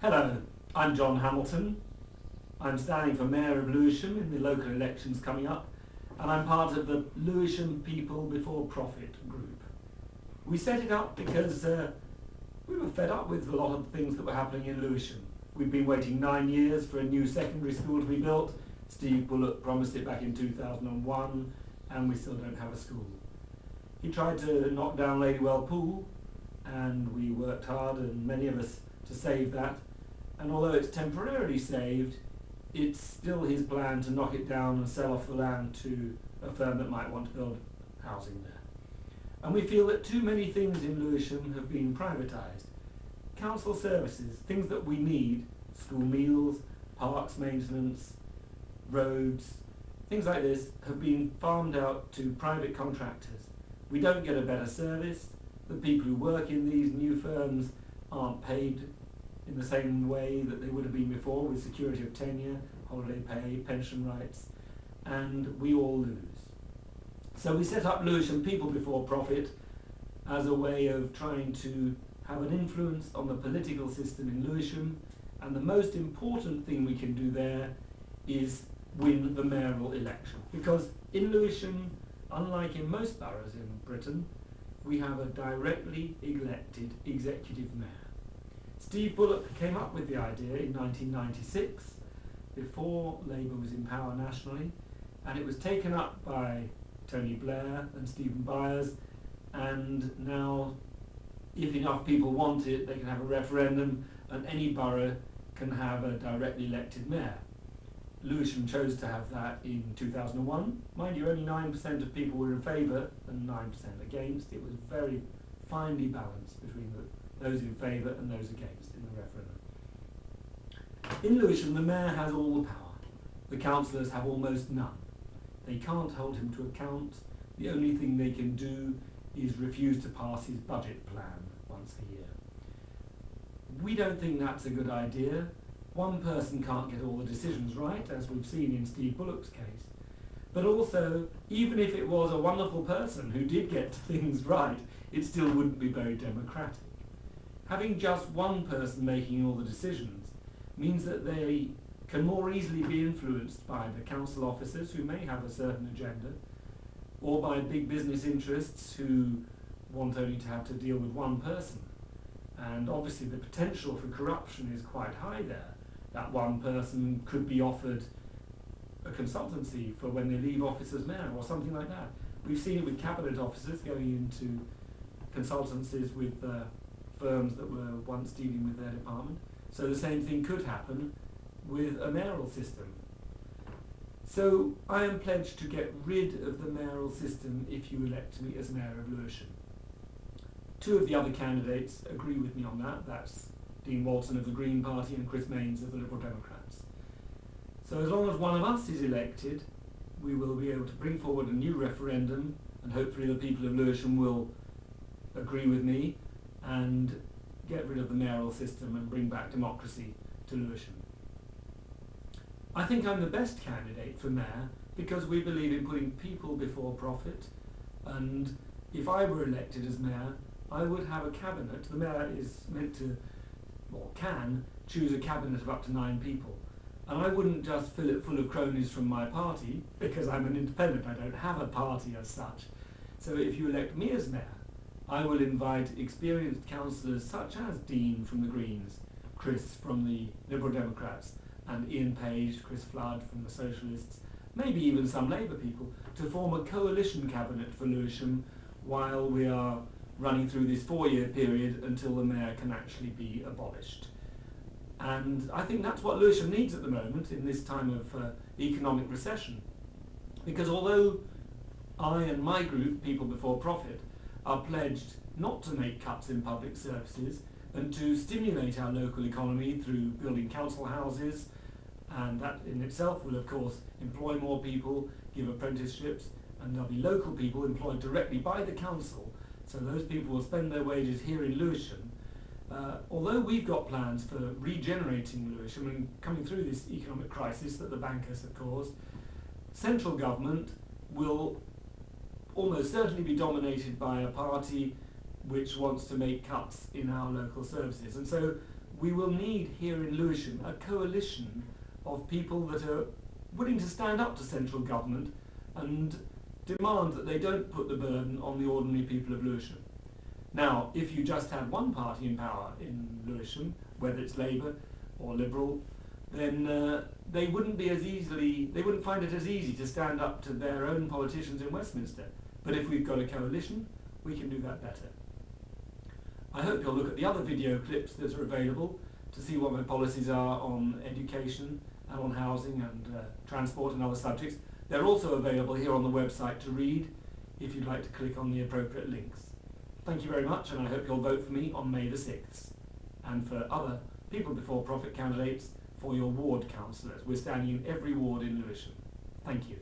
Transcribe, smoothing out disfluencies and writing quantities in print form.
Hello, I'm John Hamilton. I'm standing for Mayor of Lewisham in the local elections coming up, and I'm part of the Lewisham People Before Profit group. We set it up because we were fed up with a lot of things that were happening in Lewisham. We've been waiting 9 years for a new secondary school to be built. Steve Bullock promised it back in 2001, and we still don't have a school. He tried to knock down Ladywell Pool, and we worked hard, and many of us, to save that. And although it's temporarily saved, it's still his plan to knock it down and sell off the land to a firm that might want to build housing there. And we feel that too many things in Lewisham have been privatised. Council services, things that we need, school meals, parks maintenance, roads, things like this have been farmed out to private contractors. We don't get a better service. The people who work in these new firms aren't paid in the same way that they would have been before, with security of tenure, holiday pay, pension rights, and we all lose. So we set up Lewisham People Before Profit as a way of trying to have an influence on the political system in Lewisham, and the most important thing we can do there is win the mayoral election. Because in Lewisham, unlike in most boroughs in Britain, we have a directly elected executive mayor. Steve Bullock came up with the idea in 1996, before Labour was in power nationally, and it was taken up by Tony Blair and Stephen Byers, and now, if enough people want it, they can have a referendum, and any borough can have a directly elected mayor. Lewisham chose to have that in 2001. Mind you, only 9% of people were in favour and 9% against. It was very finely balanced between those in favour and those against in the referendum. In Lewisham, the mayor has all the power. The councillors have almost none. They can't hold him to account. The only thing they can do is refuse to pass his budget plan once a year. We don't think that's a good idea. One person can't get all the decisions right, as we've seen in Steve Bullock's case. But also, even if it was a wonderful person who did get things right, it still wouldn't be very democratic. Having just one person making all the decisions means that they can more easily be influenced by the council officers who may have a certain agenda, or by big business interests who want only to have to deal with one person. And obviously the potential for corruption is quite high there. That one person could be offered a consultancy for when they leave office as mayor or something like that. We've seen it with cabinet officers going into consultancies with firms that were once dealing with their department. So the same thing could happen with a mayoral system. So I am pledged to get rid of the mayoral system if you elect me as Mayor of Lewisham. Two of the other candidates agree with me on that. That's Dean Walton of the Green Party and Chris Mains of the Liberal Democrats. So as long as one of us is elected, we will be able to bring forward a new referendum, and hopefully the people of Lewisham will agree with me and get rid of the mayoral system and bring back democracy to Lewisham. I think I'm the best candidate for mayor because we believe in putting people before profit, and if I were elected as mayor, I would have a cabinet. The mayor is meant to, or can, choose a cabinet of up to 9 people. And I wouldn't just fill it full of cronies from my party, because I'm an independent, I don't have a party as such. So if you elect me as mayor, I will invite experienced councillors such as Dean from the Greens, Chris from the Liberal Democrats, and Ian Page, Chris Flood from the Socialists, maybe even some Labour people, to form a coalition cabinet for Lewisham while we are running through this 4-year period until the mayor can actually be abolished. And I think that's what Lewisham needs at the moment in this time of economic recession. Because although I and my group, People Before Profit, are pledged not to make cuts in public services and to stimulate our local economy through building council houses, and that in itself will of course employ more people, give apprenticeships, and there'll be local people employed directly by the council, so those people will spend their wages here in Lewisham. Although we've got plans for regenerating Lewisham and coming through this economic crisis that the bankers have caused, central government will almost certainly be dominated by a party which wants to make cuts in our local services. And so we will need here in Lewisham a coalition of people that are willing to stand up to central government and demand that they don't put the burden on the ordinary people of Lewisham. Now, if you just had one party in power in Lewisham, whether it's Labour or Liberal, then they wouldn't find it as easy to stand up to their own politicians in Westminster. But if we've got a coalition, we can do that better. I hope you'll look at the other video clips that are available to see what my policies are on education and on housing and transport and other subjects. They're also available here on the website to read if you'd like to click on the appropriate links. Thank you very much, and I hope you'll vote for me on May the 6th. And for other People Before Profit candidates, for your ward councillors. We're standing in every ward in Lewisham. Thank you.